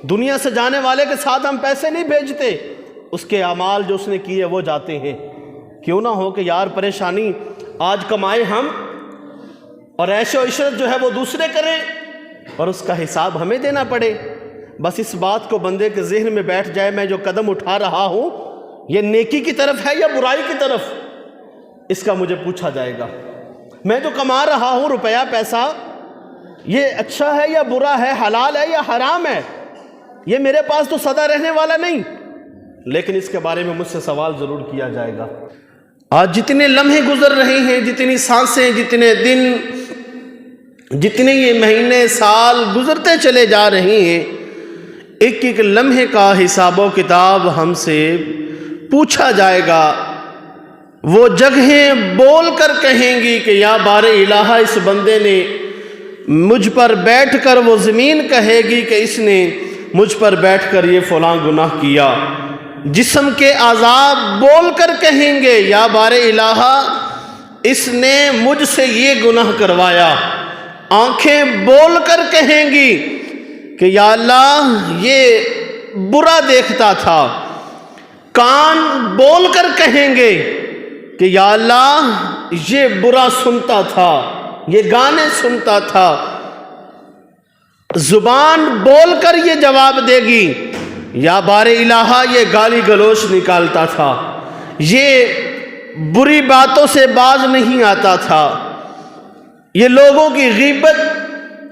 دنیا سے جانے والے کے ساتھ ہم پیسے نہیں بھیجتے، اس کے اعمال جو اس نے کیے وہ جاتے ہیں۔ کیوں نہ ہو کہ یار پریشانی آج کمائے ہم اور عیش و عشرت جو ہے وہ دوسرے کریں اور اس کا حساب ہمیں دینا پڑے۔ بس اس بات کو بندے کے ذہن میں بیٹھ جائے، میں جو قدم اٹھا رہا ہوں یہ نیکی کی طرف ہے یا برائی کی طرف، اس کا مجھے پوچھا جائے گا۔ میں جو کما رہا ہوں روپیہ پیسہ، یہ اچھا ہے یا برا ہے، حلال ہے یا حرام ہے، یہ میرے پاس تو سدا رہنے والا نہیں، لیکن اس کے بارے میں مجھ سے سوال ضرور کیا جائے گا۔ آج جتنے لمحے گزر رہے ہیں، جتنی سانسیں، جتنے دن، جتنے یہ مہینے سال گزرتے چلے جا رہے ہیں، ایک ایک لمحے کا حساب و کتاب ہم سے پوچھا جائے گا۔ وہ جگہیں بول کر کہیں گی کہ یا بار الہ، اس بندے نے مجھ پر بیٹھ کر، وہ زمین کہے گی کہ اس نے مجھ پر بیٹھ کر یہ فلاں گناہ کیا۔ جسم کے اعضاء بول کر کہیں گے یا بار الہ، اس نے مجھ سے یہ گناہ کروایا۔ آنکھیں بول کر کہیں گی کہ یا اللہ یہ برا دیکھتا تھا۔ کان بول کر کہیں گے کہ یا اللہ یہ برا سنتا تھا، یہ گانے سنتا تھا۔ زبان بول کر یہ جواب دے گی یا بار الہ یہ گالی گلوچ نکالتا تھا، یہ بری باتوں سے باز نہیں آتا تھا، یہ لوگوں کی غیبت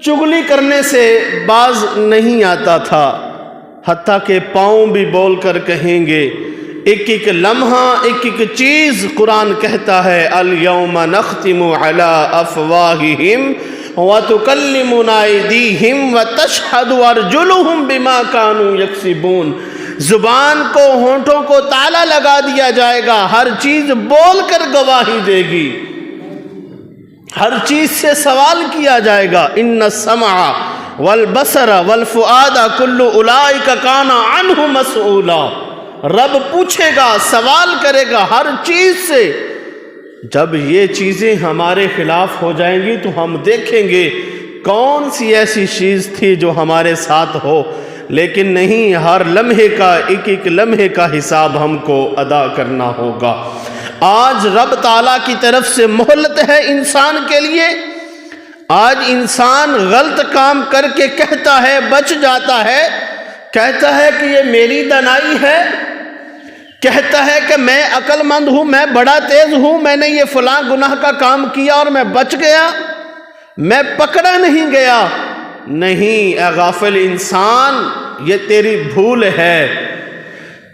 چغلی کرنے سے باز نہیں آتا تھا۔ حتیٰ کہ پاؤں بھی بول کر کہیں گے، ایک ایک لمحہ، ایک ایک چیز قرآن کہتا ہے الیوم نختم علی افواہہم وتکلمنا ایدیہم وتشہد ارجلہم بما کانوا یکسبون۔ زبان کو، ہونٹوں کو تالا لگا دیا جائے گا، ہر چیز بول کر گواہی دے گی، ہر چیز سے سوال کیا جائے گا۔ ان السمع والبصر والفؤاد کل اولئک کان عنہ مسئولا۔ رب پوچھے گا، سوال کرے گا ہر چیز سے۔ جب یہ چیزیں ہمارے خلاف ہو جائیں گی تو ہم دیکھیں گے کون سی ایسی چیز تھی جو ہمارے ساتھ ہو، لیکن نہیں، ہر لمحے کا، ایک ایک لمحے کا حساب ہم کو ادا کرنا ہوگا۔ آج رب تعالیٰ کی طرف سے مہلت ہے انسان کے لیے۔ آج انسان غلط کام کر کے کہتا ہے، بچ جاتا ہے، کہتا ہے کہ یہ میری دانائی ہے، کہتا ہے کہ میں عقل مند ہوں، میں بڑا تیز ہوں، میں نے یہ فلاں گناہ کا کام کیا اور میں بچ گیا، میں پکڑا نہیں گیا۔ نہیں اے غافل انسان، یہ تیری بھول ہے۔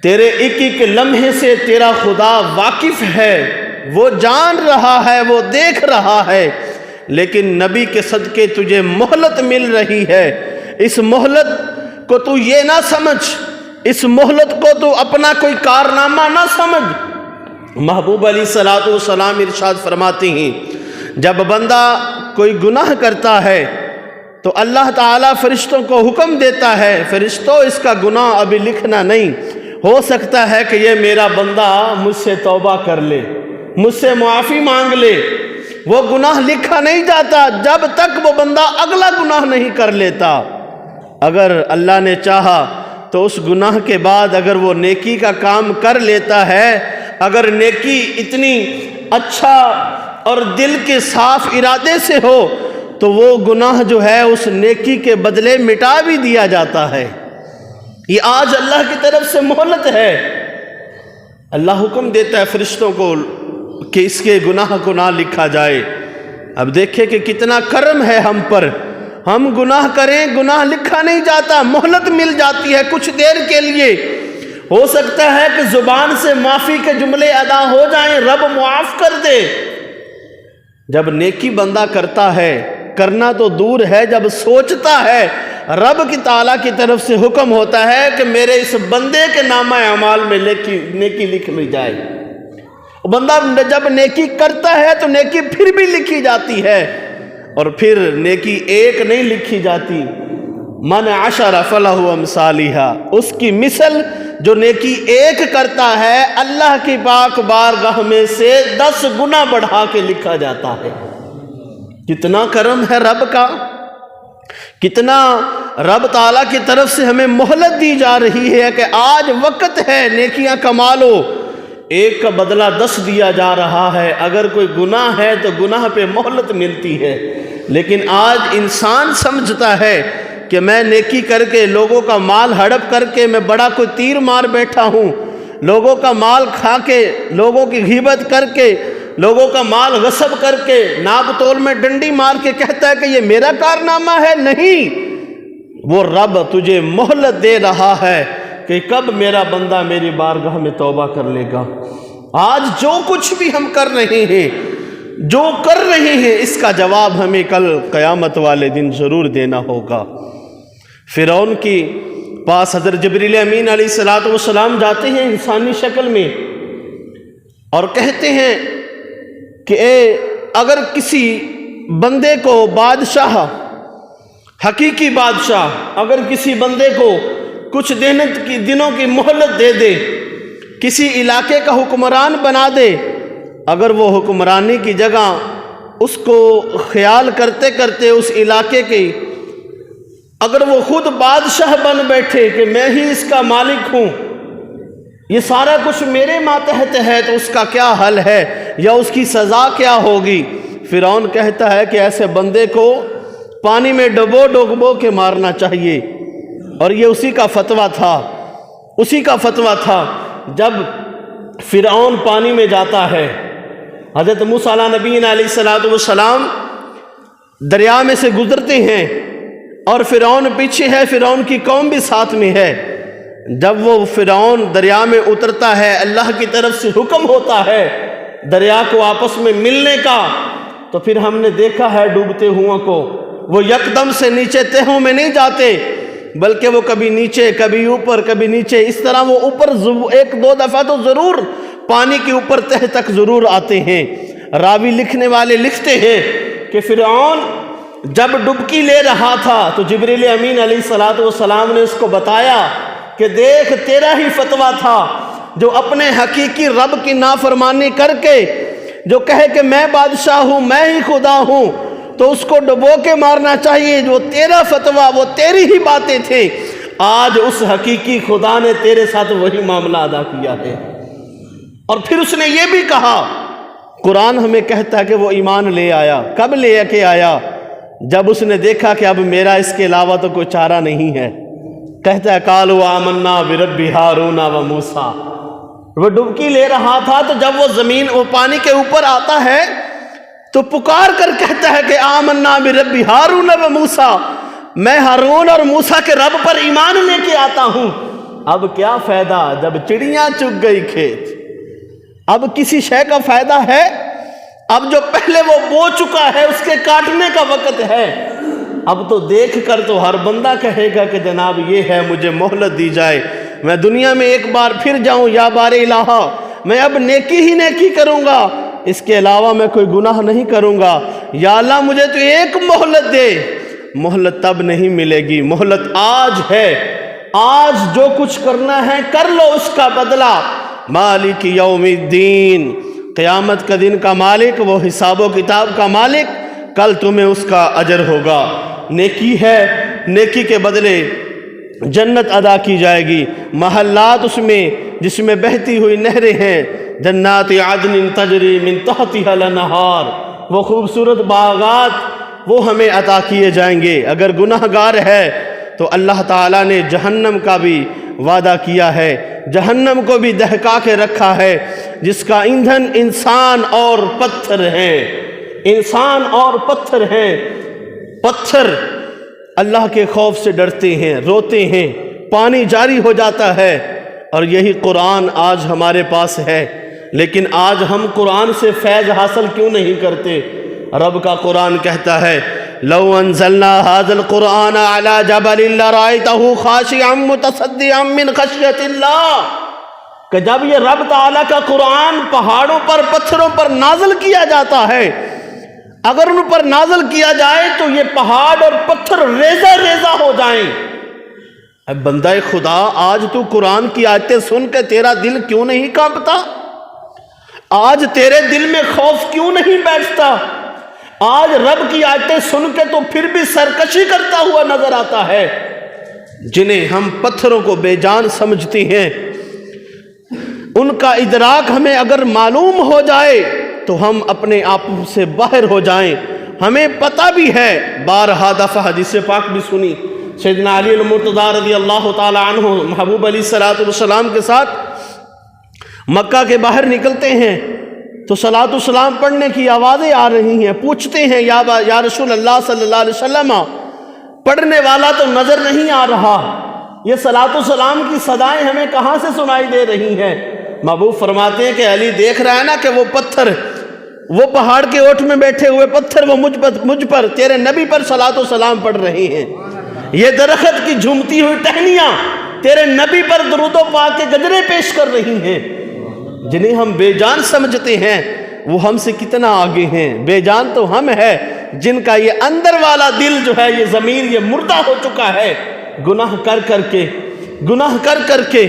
تیرے ایک ایک لمحے سے تیرا خدا واقف ہے، وہ جان رہا ہے، وہ دیکھ رہا ہے، لیکن نبی کے صدقے تجھے مہلت مل رہی ہے۔ اس مہلت کو تو یہ نہ سمجھ، اس مہلت کو تو اپنا کوئی کارنامہ نہ سمجھ۔ محبوب علیہ الصلوۃ والسلام ارشاد فرماتے ہیں، جب بندہ کوئی گناہ کرتا ہے تو اللہ تعالیٰ فرشتوں کو حکم دیتا ہے، فرشتوں اس کا گناہ ابھی لکھنا نہیں، ہو سکتا ہے کہ یہ میرا بندہ مجھ سے توبہ کر لے، مجھ سے معافی مانگ لے۔ وہ گناہ لکھا نہیں جاتا جب تک وہ بندہ اگلا گناہ نہیں کر لیتا۔ اگر اللہ نے چاہا تو اس گناہ کے بعد اگر وہ نیکی کا کام کر لیتا ہے، اگر نیکی اتنی اچھا اور دل کے صاف ارادے سے ہو تو وہ گناہ جو ہے اس نیکی کے بدلے مٹا بھی دیا جاتا ہے۔ یہ آج اللہ کی طرف سے مہلت ہے۔ اللہ حکم دیتا ہے فرشتوں کو کہ اس کے گناہ کو نہ لکھا جائے۔ اب دیکھیں کہ کتنا کرم ہے ہم پر، ہم گناہ کریں، گناہ لکھا نہیں جاتا، مہلت مل جاتی ہے کچھ دیر کے لیے۔ ہو سکتا ہے کہ زبان سے معافی کے جملے ادا ہو جائیں، رب معاف کر دے۔ جب نیکی بندہ کرتا ہے، کرنا تو دور ہے، جب سوچتا ہے، رب کی تعالیٰ کی طرف سے حکم ہوتا ہے کہ میرے اس بندے کے نامہ اعمال میں نیکی لکھ لی جائے۔ بندہ جب نیکی کرتا ہے تو نیکی پھر بھی لکھی جاتی ہے، اور پھر نیکی ایک نہیں لکھی جاتی، من عشر فلہ امثالھا، اس کی مثل جو نیکی ایک کرتا ہے اللہ کی پاک بارگاہ میں سے 10 گنا بڑھا کے لکھا جاتا ہے۔ کتنا کرم ہے رب کا، کتنا رب تعالیٰ کی طرف سے ہمیں مہلت دی جا رہی ہے کہ آج وقت ہے نیکیاں کما لو، ایک کا بدلہ 10 دیا جا رہا ہے۔ اگر کوئی گناہ ہے تو گناہ پہ مہلت ملتی ہے، لیکن آج انسان سمجھتا ہے کہ میں نیکی کر کے لوگوں کا مال ہڑپ کر کے میں بڑا کوئی تیر مار بیٹھا ہوں، لوگوں کا مال کھا کے، لوگوں کی غیبت کر کے، لوگوں کا مال غصب کر کے، ناپ تول میں ڈنڈی مار کے کہتا ہے کہ یہ میرا کارنامہ ہے۔ نہیں، وہ رب تجھے مہلت دے رہا ہے کہ کب میرا بندہ میری بارگاہ میں توبہ کر لے گا۔ آج جو کچھ بھی ہم کر رہے ہیں، جو کر رہے ہیں، اس کا جواب ہمیں کل قیامت والے دن ضرور دینا ہوگا۔ فرعون کی پاس حضرت جبریل امین علیہ السلام جاتے ہیں انسانی شکل میں اور کہتے ہیں کہ اگر کسی بندے کو بادشاہ، حقیقی بادشاہ، اگر کسی بندے کو کچھ دنوں کی مہلت دے دے، کسی علاقے کا حکمران بنا دے، اگر وہ حکمرانی کی جگہ اس کو خیال کرتے کرتے اس علاقے کی، اگر وہ خود بادشاہ بن بیٹھے کہ میں ہی اس کا مالک ہوں، یہ سارا کچھ میرے ماتحت ہے، تو اس کا کیا حل ہے یا اس کی سزا کیا ہوگی؟ فرعون کہتا ہے کہ ایسے بندے کو پانی میں ڈبو کے مارنا چاہیے۔ اور یہ اسی کا فتویٰ تھا جب فرعون پانی میں جاتا ہے، حضرت موسیٰ علیہ نبی علیہ السلام دریا میں سے گزرتے ہیں اور فرعون پیچھے ہے، فرعون کی قوم بھی ساتھ میں ہے۔ جب وہ فرعون دریا میں اترتا ہے، اللہ کی طرف سے حکم ہوتا ہے دریا کو آپس میں ملنے کا، تو پھر ہم نے دیکھا ہے ڈوبتے ہوا کو، وہ یکدم سے نیچے تہوں میں نہیں جاتے، بلکہ وہ کبھی نیچے، کبھی اوپر، کبھی نیچے، اس طرح وہ اوپر 1-2 دفعہ تو ضرور پانی کے اوپر تہ تک ضرور آتے ہیں۔ راوی لکھنے والے لکھتے ہیں کہ فرعون جب ڈبکی لے رہا تھا تو جبریل امین علیہ السلام نے اس کو بتایا کہ دیکھ، تیرا ہی فتویٰ تھا، جو اپنے حقیقی رب کی نافرمانی کر کے جو کہے کہ میں بادشاہ ہوں، میں ہی خدا ہوں، تو اس کو ڈبو کے مارنا چاہیے۔ جو تیرا فتویٰ، وہ تیری ہی باتیں تھے، آج اس حقیقی خدا نے تیرے ساتھ وہی معاملہ ادا کیا ہے۔ اور پھر اس نے یہ بھی کہا، قرآن ہمیں کہتا ہے کہ وہ ایمان لے آیا۔ کب لے کے آیا؟ جب اس نے دیکھا کہ اب میرا اس کے علاوہ تو کوئی چارہ نہیں ہے۔ کہتا ہے قالوا آمنا برب ہارون و موسیٰ۔ وہ ڈبکی لے رہا تھا، تو جب وہ پانی کے اوپر آتا ہے تو پکار کر کہتا ہے کہ آمنا برب ہارون و موسیٰ، میں ہارون اور موسیٰ کے رب پر ایمان لے کے آتا ہوں۔ اب کیا فائدہ جب چڑیاں چگ گئی کھیت؟ اب کسی شے کا فائدہ ہے؟ اب جو پہلے وہ بو چکا ہے اس کے کاٹنے کا وقت ہے۔ اب تو دیکھ کر تو ہر بندہ کہے گا کہ جناب یہ ہے، مجھے مہلت دی جائے، میں دنیا میں ایک بار پھر جاؤں، یا بار الہ، میں اب نیکی ہی نیکی کروں گا، اس کے علاوہ میں کوئی گناہ نہیں کروں گا۔ یا اللہ مجھے تو ایک مہلت دے۔ مہلت تب نہیں ملے گی، مہلت آج ہے، آج جو کچھ کرنا ہے کر لو، اس کا بدلہ مالک یوم الدین، قیامت کا دن کا مالک، وہ حساب و کتاب کا مالک، کل تمہیں اس کا اجر ہوگا۔ نیکی ہے، نیکی کے بدلے جنت ادا کی جائے گی، محلات اس میں جس میں بہتی ہوئی نہریں ہیں، جنات عدن تجری من تحتها الانہار، وہ خوبصورت باغات وہ ہمیں عطا کیے جائیں گے۔ اگر گناہ گار ہے تو اللہ تعالیٰ نے جہنم کا بھی وعدہ کیا ہے، جہنم کو بھی دہکا کے رکھا ہے، جس کا ایندھن انسان اور پتھر ہے، انسان اور پتھر ہیں۔ پتھر اللہ کے خوف سے ڈرتے ہیں، روتے ہیں، پانی جاری ہو جاتا ہے، اور یہی قرآن آج ہمارے پاس ہے۔ لیکن آج ہم قرآن سے فیض حاصل کیوں نہیں کرتے؟ رب کا قرآن کہتا ہے لو انزلنا هذا القرآن على جبل لرأيته خاشعا متصدعا من خشیۃ اللہ، کہ جب یہ رب تعالیٰ کا قرآن پہاڑوں پر، پتھروں پر نازل کیا جاتا ہے، اگر ان پر نازل کیا جائے تو یہ پہاڑ اور پتھر ریزہ ریزہ ہو جائیں۔ اے بندہ خدا، آج تو قرآن کی آیتیں سن کے تیرا دل کیوں نہیں کانپتا؟ آج تیرے دل میں خوف کیوں نہیں بیٹھتا؟ آج رب کی آیتیں سن کے تو پھر بھی سرکشی کرتا ہوا نظر آتا ہے. جنہیں ہم پتھروں کو بے جان سمجھتے ہیں، ان کا ادراک ہمیں اگر معلوم ہو جائے تو ہم اپنے آپ سے باہر ہو جائیں. ہمیں پتہ بھی ہے، بارہا دفعہ حدیث پاک بھی سنی، سیدنا علی المرتضیٰ رضی اللہ تعالی عنہ محبوب علیہ الصلوۃ والسلام کے ساتھ مکہ کے باہر نکلتے ہیں تو صلاۃ والسلام پڑھنے کی آوازیں آ رہی ہیں. پوچھتے ہیں یا رسول اللہ صلی اللہ علیہ وسلم، پڑھنے والا تو نظر نہیں آ رہا، یہ صلاۃ والسلام کی صدائیں ہمیں کہاں سے سنائی دے رہی ہیں؟ محبوب فرماتے ہیں کہ علی دیکھ رہا ہے نا کہ وہ پتھر، وہ پہاڑ کے اوٹ میں بیٹھے ہوئے پتھر وہ مجھ پر تیرے نبی پر صلاۃ والسلام پڑھ رہے ہیں. یہ درخت کی جھومتی ہوئی ٹہنیاں تیرے نبی پر درود و پاک کے گجرے پیش کر رہی ہیں. جنہیں ہم بے جان سمجھتے ہیں وہ ہم سے کتنا آگے ہیں. بے جان تو ہم ہے جن کا یہ اندر والا دل جو ہے، یہ ضمیر، یہ مردہ ہو چکا ہے. گناہ کر کر کے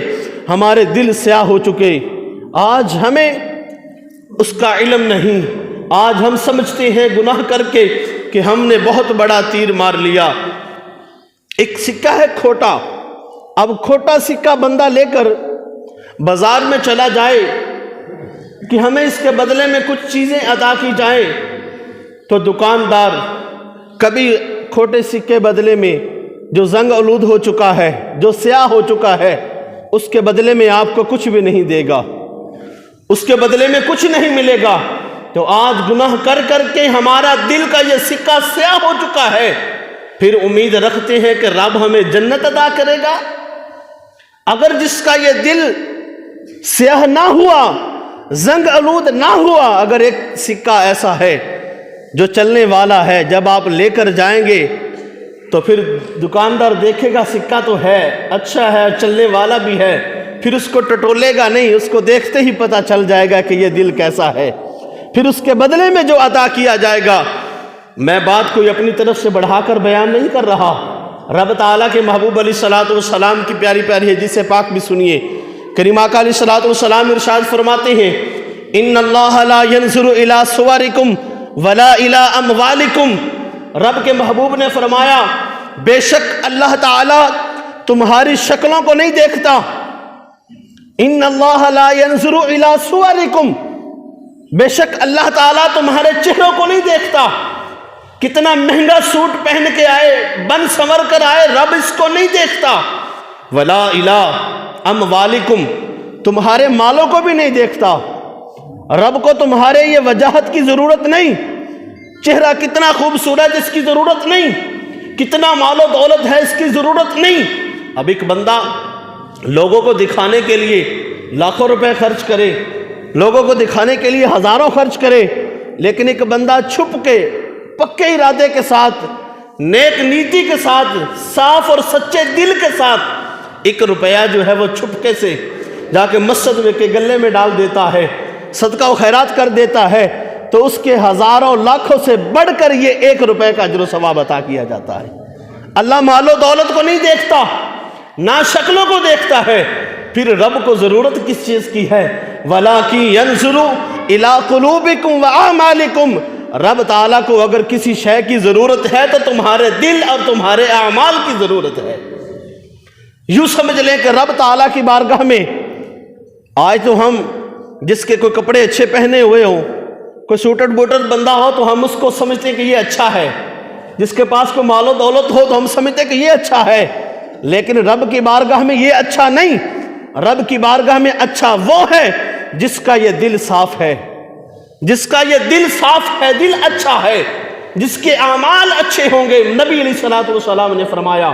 ہمارے دل سیاہ ہو چکے. آج ہمیں اس کا علم نہیں. آج ہم سمجھتے ہیں گناہ کر کے کہ ہم نے بہت بڑا تیر مار لیا. ایک سکہ ہے کھوٹا، اب کھوٹا سکہ بندہ لے کر بازار میں چلا جائے کہ ہمیں اس کے بدلے میں کچھ چیزیں ادا کی جائیں، تو دکاندار کبھی کھوٹے سکے بدلے میں جو زنگ آلود ہو چکا ہے، جو سیاہ ہو چکا ہے، اس کے بدلے میں آپ کو کچھ بھی نہیں دے گا، اس کے بدلے میں کچھ نہیں ملے گا. تو آج گناہ کر کر کے ہمارا دل کا یہ سکہ سیاہ ہو چکا ہے، پھر امید رکھتے ہیں کہ رب ہمیں جنت عطا کرے گا. اگر جس کا یہ دل سیاہ نہ ہوا، زنگ آلود نہ ہوا، اگر ایک سکہ ایسا ہے جو چلنے والا ہے، جب آپ لے کر جائیں گے تو پھر دکاندار دیکھے گا سکہ تو ہے، اچھا ہے، چلنے والا بھی ہے، پھر اس کو ٹٹولے گا نہیں، اس کو دیکھتے ہی پتہ چل جائے گا کہ یہ دل کیسا ہے. پھر اس کے بدلے میں جو عطا کیا جائے گا. میں بات کوئی اپنی طرف سے بڑھا کر بیان نہیں کر رہا. رب تعالیٰ کے محبوب علیہ الصلوۃ والسلام کی پیاری پیاری حدیث پاک بھی سنیے. کریم آقا علیہ الصلوۃ والسلام ارشاد فرماتے ہیں، ان اللہ لا ينظر الى صورکم ولا الى اموالکم. رب کے محبوب نے فرمایا بے شک اللہ تعالیٰ تمہاری شکلوں کو نہیں دیکھتا. ان اللہ لا ينظر الى صورکم، بے شک اللہ تعالیٰ تمہارے چہروں کو نہیں دیکھتا. کتنا مہنگا سوٹ پہن کے آئے، بن سنور کر آئے، رب اس کو نہیں دیکھتا. ولا الى اموالکم، تمہارے مالوں کو بھی نہیں دیکھتا. رب کو تمہارے یہ وجاہت کی ضرورت نہیں، چہرہ کتنا خوبصورت اس کی ضرورت نہیں، کتنا مال و دولت ہے اس کی ضرورت نہیں. اب ایک بندہ لوگوں کو دکھانے کے لیے لاکھوں روپے خرچ کرے، لوگوں کو دکھانے کے لیے ہزاروں خرچ کرے، لیکن ایک بندہ چھپ کے پکے ارادے کے ساتھ، نیک نیتی کے ساتھ، صاف اور سچے دل کے ساتھ 1 روپیہ جو ہے وہ چھپکے سے جا کے مسجد میں کے گلے میں ڈال دیتا ہے، صدقہ و خیرات کر دیتا ہے، تو اس کے ہزاروں لاکھوں سے بڑھ کر یہ 1 روپے کا اجر و ثواب عطا کیا جاتا ہے. اللہ مال و دولت کو نہیں دیکھتا، نہ شکلوں کو دیکھتا ہے. پھر رب کو ضرورت کس چیز کی ہے؟ وَلَٰكِن يَنْظُرُ إِلَىٰ قُلُوبِكُمْ وَأَعْمَالِكُمْ. رب تعالیٰ کو اگر کسی شے کی ضرورت ہے تو تمہارے دل اور تمہارے اعمال کی ضرورت ہے. یوں سمجھ لیں کہ رب تعالیٰ کی بارگاہ میں آج تو ہم جس کے کوئی کپڑے اچھے پہنے ہوئے ہوں، کوئی سوٹڈ بوٹڈ بندہ ہو تو ہم اس کو سمجھتے کہ یہ اچھا ہے، جس کے پاس کوئی مال و دولت ہو تو ہم سمجھتے کہ یہ اچھا ہے. لیکن رب کی بارگاہ میں یہ اچھا نہیں. رب کی بارگاہ میں اچھا وہ ہے جس کا یہ دل صاف ہے، جس کا یہ دل صاف ہے، دل اچھا ہے، جس کے اعمال اچھے ہوں گے. نبی علیہ الصلوۃ والسلام نے فرمایا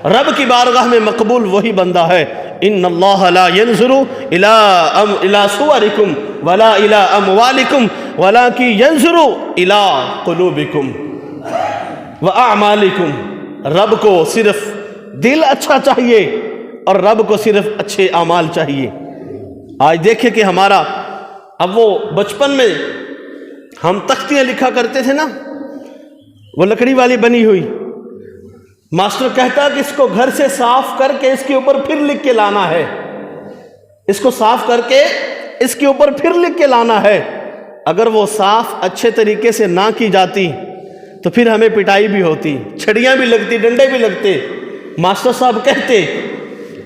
رب کی بارگاہ میں مقبول وہی بندہ ہے. ان اللہ لا ينظر الى صورکم ولا الى اموالکم ولكن ينظر الى قلوبکم واعمالکم. رب کو صرف دل اچھا چاہیے اور رب کو صرف اچھے اعمال چاہیے. آج دیکھیں کہ ہمارا اب وہ بچپن میں ہم تختیاں لکھا کرتے تھے نا، وہ لکڑی والی بنی ہوئی، ماسٹر کہتا کہ اس کو گھر سے صاف کر کے اس کے اوپر پھر لکھ کے لانا ہے، اس کو صاف کر کے اس کے اوپر پھر لکھ کے لانا ہے. اگر وہ صاف اچھے طریقے سے نہ کی جاتی تو پھر ہمیں پٹائی بھی ہوتی، چھڑیاں بھی لگتی، ڈنڈے بھی لگتے۔ ماسٹر صاحب کہتے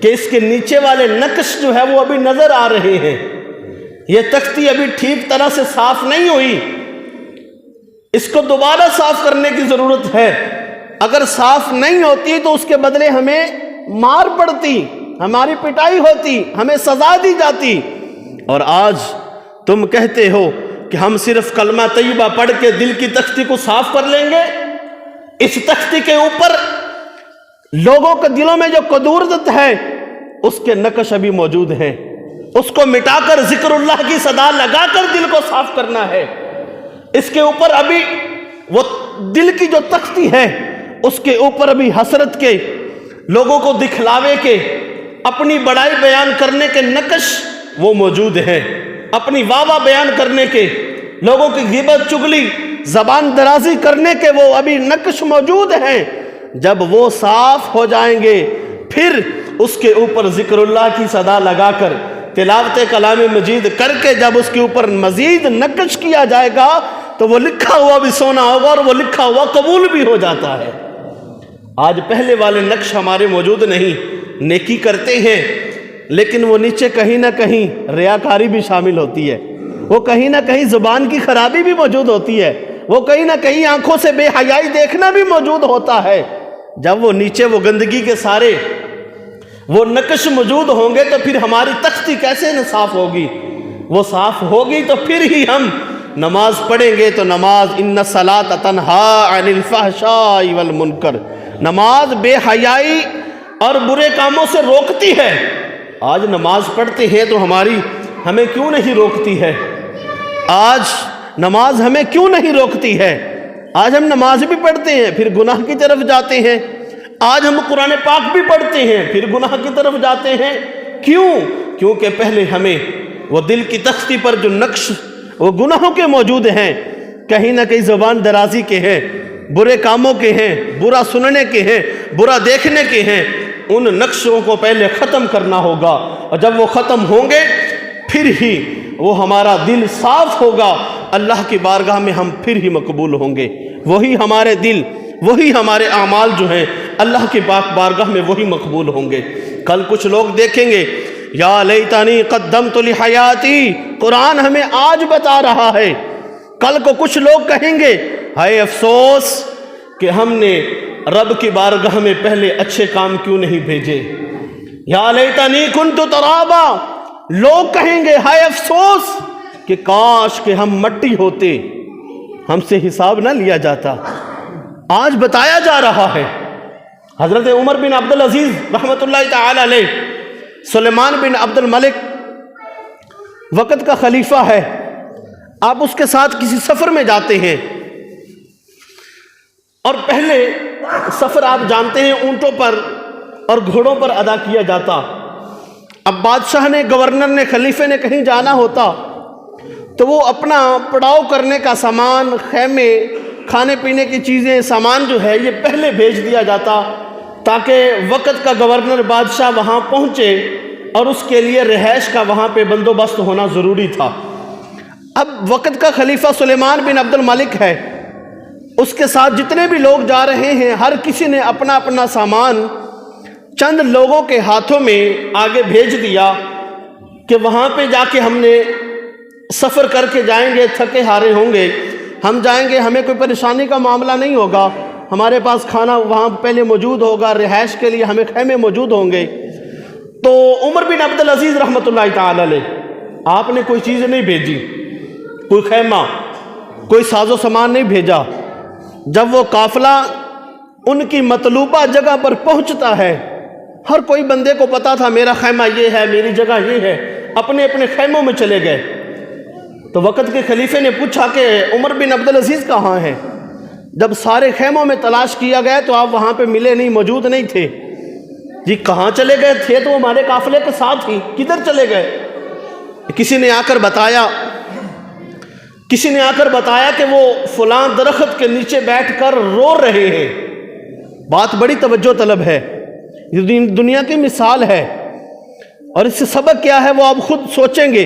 کہ اس کے نیچے والے نقش جو ہے وہ ابھی نظر آ رہے ہیں، یہ تختی ابھی ٹھیک طرح سے صاف نہیں ہوئی، اس کو دوبارہ صاف کرنے کی ضرورت ہے۔ اگر صاف نہیں ہوتی تو اس کے بدلے ہمیں مار پڑتی، ہماری پٹائی ہوتی، ہمیں سزا دی جاتی۔ اور آج تم کہتے ہو کہ ہم صرف کلمہ طیبہ پڑھ کے دل کی تختی کو صاف کر لیں گے۔ اس تختی کے اوپر لوگوں کے دلوں میں جو قدورت ہے اس کے نقش ابھی موجود ہیں، اس کو مٹا کر ذکر اللہ کی صدا لگا کر دل کو صاف کرنا ہے۔ اس کے اوپر ابھی وہ دل کی جو تختی ہے اس کے اوپر ابھی حسرت کے، لوگوں کو دکھلاوے کے، اپنی بڑائی بیان کرنے کے نقش وہ موجود ہیں، اپنی واہ واہ بیان کرنے کے، لوگوں کی غیبت چغلی زبان درازی کرنے کے وہ ابھی نقش موجود ہیں۔ جب وہ صاف ہو جائیں گے پھر اس کے اوپر ذکر اللہ کی صدا لگا کر تلاوت کلام مجید کر کے جب اس کے اوپر مزید نقش کیا جائے گا تو وہ لکھا ہوا بھی سونا ہوگا اور وہ لکھا ہوا قبول بھی ہو جاتا ہے۔ آج پہلے والے نقش ہمارے موجود نہیں، نیکی کرتے ہیں لیکن وہ نیچے کہیں نہ کہیں ریاکاری بھی شامل ہوتی ہے، وہ کہیں نہ کہیں زبان کی خرابی بھی موجود ہوتی ہے، وہ کہیں نہ کہیں آنکھوں سے بے حیائی دیکھنا بھی موجود ہوتا ہے۔ جب وہ نیچے وہ گندگی کے سارے وہ نقش موجود ہوں گے تو پھر ہماری تختی کیسے نہ صاف ہوگی؟ وہ صاف ہوگی تو پھر ہی ہم نماز پڑھیں گے۔ تو نماز ان الصلاۃ تنہی عن الفحشاء والمنکر، نماز بے حیائی اور برے کاموں سے روکتی ہے۔ آج نماز پڑھتے ہیں تو ہمیں کیوں نہیں روکتی ہے؟ آج نماز ہمیں کیوں نہیں روکتی ہے؟ آج ہم نماز بھی پڑھتے ہیں پھر گناہ کی طرف جاتے ہیں، آج ہم قرآن پاک بھی پڑھتے ہیں پھر گناہ کی طرف جاتے ہیں۔ کیوں؟ کیونکہ پہلے ہمیں وہ دل کی تختی پر جو نقش وہ گناہوں کے موجود ہیں، کہیں نہ کہیں زبان درازی کے ہیں، برے کاموں کے ہیں، برا سننے کے ہیں، برا دیکھنے کے ہیں، ان نقشوں کو پہلے ختم کرنا ہوگا، اور جب وہ ختم ہوں گے پھر ہی وہ ہمارا دل صاف ہوگا، اللہ کی بارگاہ میں ہم پھر ہی مقبول ہوں گے۔ وہی ہمارے دل، وہی ہمارے اعمال جو ہیں اللہ کی پاک بارگاہ میں وہی مقبول ہوں گے۔ کل کچھ لوگ دیکھیں گے یا لیتنی قدمت لحیاتی، قرآن ہمیں آج بتا رہا ہے، کل کو کچھ لوگ کہیں گے ہائے افسوس کہ ہم نے رب کی بارگاہ میں پہلے اچھے کام کیوں نہیں بھیجے۔ یا لیتنی کنت ترابا، لوگ کہیں گے ہائے افسوس کہ کاش کہ ہم مٹی ہوتے، ہم سے حساب نہ لیا جاتا۔ آج بتایا جا رہا ہے، حضرت عمر بن عبد العزیز رحمۃ اللہ تعالی علیہ، سلیمان بن عبد الملک وقت کا خلیفہ ہے، آپ اس کے ساتھ کسی سفر میں جاتے ہیں، اور پہلے سفر آپ جانتے ہیں اونٹوں پر اور گھوڑوں پر ادا کیا جاتا۔ اب بادشاہ نے، گورنر نے، خلیفے نے کہیں جانا ہوتا تو وہ اپنا پڑاؤ کرنے کا سامان، خیمے، کھانے پینے کی چیزیں، سامان جو ہے یہ پہلے بھیج دیا جاتا تاکہ وقت کا گورنر بادشاہ وہاں پہنچے، اور اس کے لیے رہائش کا وہاں پہ بندوبست ہونا ضروری تھا۔ اب وقت کا خلیفہ سلیمان بن عبد الملک ہے، اس کے ساتھ جتنے بھی لوگ جا رہے ہیں ہر کسی نے اپنا اپنا سامان چند لوگوں کے ہاتھوں میں آگے بھیج دیا کہ وہاں پہ جا کے ہم نے سفر کر کے جائیں گے، تھکے ہارے ہوں گے، ہم جائیں گے، ہمیں کوئی پریشانی کا معاملہ نہیں ہوگا، ہمارے پاس کھانا وہاں پہلے موجود ہوگا، رہائش کے لیے ہمیں خیمے موجود ہوں گے۔ تو عمر بن عبد العزیز رحمۃ اللہ تعالی علیہ، آپ نے کوئی چیز نہیں بھیجی، کوئی خیمہ، کوئی ساز و سامان نہیں بھیجا۔ جب وہ قافلہ ان کی مطلوبہ جگہ پر پہنچتا ہے، ہر کوئی بندے کو پتا تھا میرا خیمہ یہ ہے، میری جگہ یہ ہے، اپنے اپنے خیموں میں چلے گئے۔ تو وقت کے خلیفے نے پوچھا کہ عمر بن عبد العزیز کہاں ہیں؟ جب سارے خیموں میں تلاش کیا گیا تو آپ وہاں پہ ملے نہیں، موجود نہیں تھے۔ جی کہاں چلے گئے؟ تھے تو ہمارے قافلے کے ساتھ ہی، کدھر چلے گئے؟ کسی نے آ کر بتایا کہ وہ فلاں درخت کے نیچے بیٹھ کر رو رہے ہیں۔ بات بڑی توجہ طلب ہے، یہ دنیا کی مثال ہے، اور اس سے سبق کیا ہے وہ آپ خود سوچیں گے۔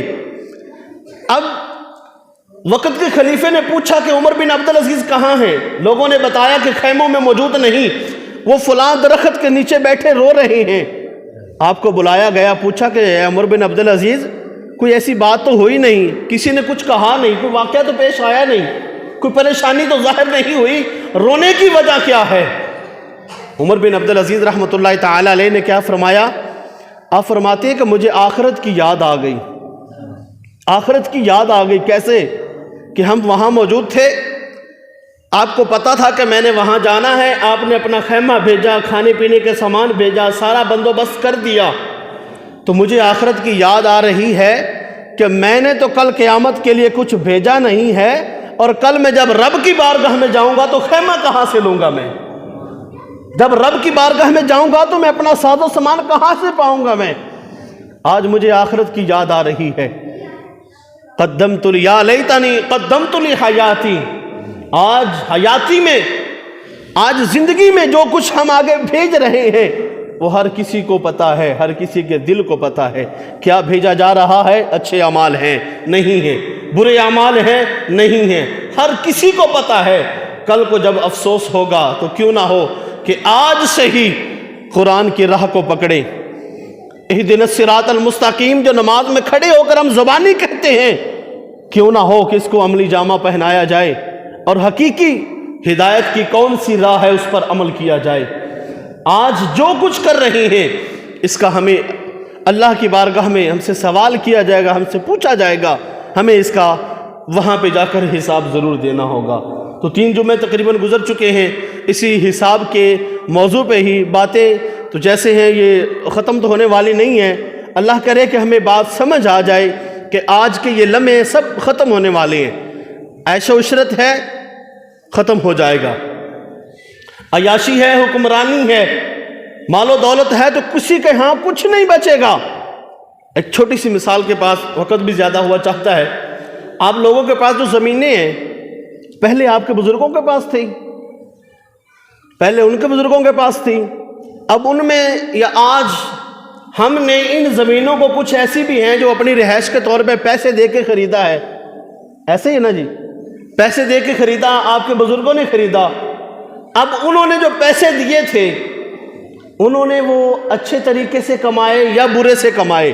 اب وقت کے خلیفے نے پوچھا کہ عمر بن عبدالعزیز کہاں ہیں؟ لوگوں نے بتایا کہ خیموں میں موجود نہیں، وہ فلاں درخت کے نیچے بیٹھے رو رہے ہیں۔ آپ کو بلایا گیا، پوچھا کہ اے عمر بن عبدالعزیز کوئی ایسی بات تو ہوئی نہیں، کسی نے کچھ کہا نہیں، کوئی واقعہ تو پیش آیا نہیں، کوئی پریشانی تو ظاہر نہیں ہوئی، رونے کی وجہ کیا ہے؟ عمر بن عبدالعزیز رحمۃ اللہ تعالی علیہ نے کیا فرمایا؟ آپ فرماتے ہیں کہ مجھے آخرت کی یاد آ گئی۔ آخرت کی یاد آ گئی کیسے؟ کہ ہم وہاں موجود تھے، آپ کو پتا تھا کہ میں نے وہاں جانا ہے، آپ نے اپنا خیمہ بھیجا، کھانے پینے کے سامان بھیجا، سارا بندوبست کر دیا، تو مجھے آخرت کی یاد آ رہی ہے کہ میں نے تو کل قیامت کے لیے کچھ بھیجا نہیں ہے، اور کل میں جب رب کی بارگاہ میں جاؤں گا تو خیمہ کہاں سے لوں گا میں؟ جب رب کی بارگاہ میں جاؤں گا تو میں اپنا ساز و سامان کہاں سے پاؤں گا میں؟ آج مجھے آخرت کی یاد آ رہی ہے۔ قدمت یا لیتنی قدمت لی حیاتی، آج حیاتی میں، آج زندگی میں جو کچھ ہم آگے بھیج رہے ہیں وہ ہر کسی کو پتا ہے، ہر کسی کے دل کو پتا ہے۔ کیا بھیجا جا رہا ہے؟ اچھے اعمال ہیں نہیں ہیں، برے اعمال ہیں نہیں ہیں، ہر کسی کو پتا ہے۔ کل کو جب افسوس ہوگا تو کیوں نہ ہو کہ آج سے ہی قرآن کی راہ کو پکڑے۔ اہدنا الصراط المستقیم جو نماز میں کھڑے ہو کر ہم زبانی کہتے ہیں، کیوں نہ ہو کہ اس کو عملی جامہ پہنایا جائے اور حقیقی ہدایت کی کون سی راہ ہے اس پر عمل کیا جائے۔ آج جو کچھ کر رہے ہیں اس کا ہمیں اللہ کی بارگاہ میں ہم سے سوال کیا جائے گا، ہم سے پوچھا جائے گا، ہمیں اس کا وہاں پہ جا کر حساب ضرور دینا ہوگا۔ تو 3 جمعے تقریباً گزر چکے ہیں، اسی حساب کے موضوع پہ ہی باتیں تو جیسے ہیں یہ ختم تو ہونے والی نہیں ہیں۔ اللہ کرے کہ ہمیں بات سمجھ آ جائے کہ آج کے یہ لمحے سب ختم ہونے والے ہیں۔ عیش و عشرت ہے، ختم ہو جائے گا، عیاشی ہے، حکمرانی ہے، مال و دولت ہے، تو کسی کے ہاں کچھ نہیں بچے گا۔ ایک چھوٹی سی مثال کے پاس، وقت بھی زیادہ ہوا چاہتا ہے، آپ لوگوں کے پاس جو زمینیں ہیں پہلے آپ کے بزرگوں کے پاس تھی، پہلے ان کے بزرگوں کے پاس تھی، اب ان میں یا آج ہم نے ان زمینوں کو کچھ ایسی بھی ہیں جو اپنی رہائش کے طور پہ پیسے دے کے خریدا ہے، ایسے ہی نا جی، پیسے دے کے خریدا، آپ کے بزرگوں نے خریدا۔ اب انہوں نے جو پیسے دیے تھے انہوں نے وہ اچھے طریقے سے کمائے یا برے سے کمائے،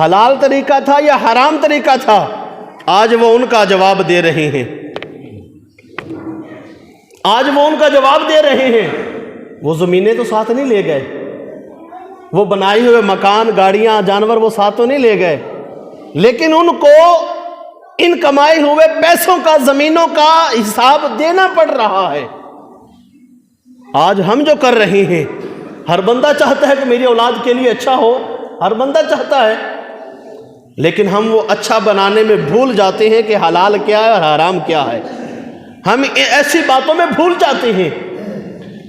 حلال طریقہ تھا یا حرام طریقہ تھا؟ آج وہ ان کا جواب دے رہے ہیں، آج وہ ان کا جواب دے رہے ہیں۔ وہ زمینیں تو ساتھ نہیں لے گئے، وہ بنائے ہوئے مکان، گاڑیاں، جانور وہ ساتھ تو نہیں لے گئے، لیکن ان کو ان کمائے ہوئے پیسوں کا، زمینوں کا حساب دینا پڑ رہا ہے۔ آج ہم جو کر رہے ہیں، ہر بندہ چاہتا ہے کہ میری اولاد کے لیے اچھا ہو، ہر بندہ چاہتا ہے، لیکن ہم وہ اچھا بنانے میں بھول جاتے ہیں کہ حلال کیا ہے اور حرام کیا ہے۔ ہم ایسی باتوں میں بھول جاتے ہیں۔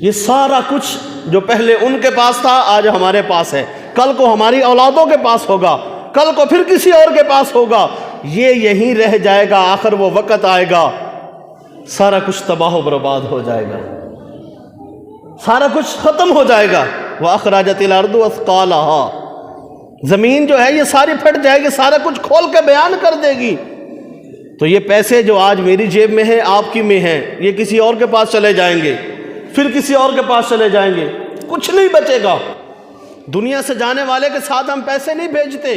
یہ سارا کچھ جو پہلے ان کے پاس تھا آج ہمارے پاس ہے، کل کو ہماری اولادوں کے پاس ہوگا، کل کو پھر کسی اور کے پاس ہوگا، یہ یہیں رہ جائے گا۔ آخر وہ وقت آئے گا، سارا کچھ تباہ و برباد ہو جائے گا، سارا کچھ ختم ہو جائے گا۔ وَأَخْرَجَتِ الْأَرْضُ أَثْقَالَهَا، زمین جو ہے یہ ساری پھٹ جائے گی، سارا کچھ کھول کے بیان کر دے گی۔ تو یہ پیسے جو آج میری جیب میں ہیں، آپ کی میں ہیں، یہ کسی اور کے پاس چلے جائیں گے، پھر کسی اور کے پاس چلے جائیں گے، کچھ نہیں بچے گا۔ دنیا سے جانے والے کے ساتھ ہم پیسے نہیں بھیجتے،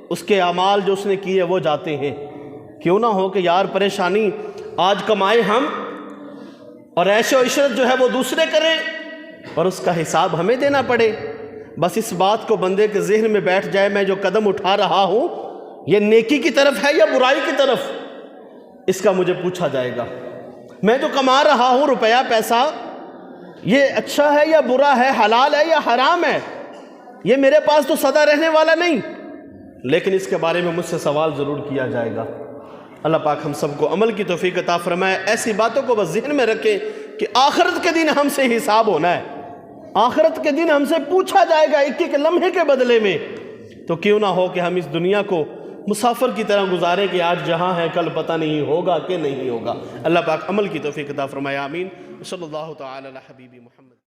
اس کے اعمال جو اس نے کیے وہ جاتے ہیں۔ کیوں نہ ہو کہ یار پریشانی آج کمائے ہم اور عیش و عشرت جو ہے وہ دوسرے کریں اور اس کا حساب ہمیں دینا پڑے۔ بس اس بات کو بندے کے ذہن میں بیٹھ جائے، میں جو قدم اٹھا رہا ہوں یہ نیکی کی طرف ہے یا برائی کی طرف، اس کا مجھے پوچھا جائے گا۔ میں جو کما رہا ہوں روپیہ پیسہ، یہ اچھا ہے یا برا ہے، حلال ہے یا حرام ہے، یہ میرے پاس تو سدا رہنے والا نہیں، لیکن اس کے بارے میں مجھ سے سوال ضرور کیا جائے گا۔ اللہ پاک ہم سب کو عمل کی توفیق عطا فرمائے۔ ایسی باتوں کو بس ذہن میں رکھیں کہ آخرت کے دن ہم سے حساب ہونا ہے، آخرت کے دن ہم سے پوچھا جائے گا ایک ایک لمحے کے بدلے میں۔ تو کیوں نہ ہو کہ ہم اس دنیا کو مسافر کی طرح گزارے کہ آج جہاں ہے کل پتہ نہیں ہوگا کہ نہیں ہوگا۔ اللہ پاک عمل کی توفیق عطا فرمائے، آمین۔ صلی اللہ تعالی علی حبیب محمد۔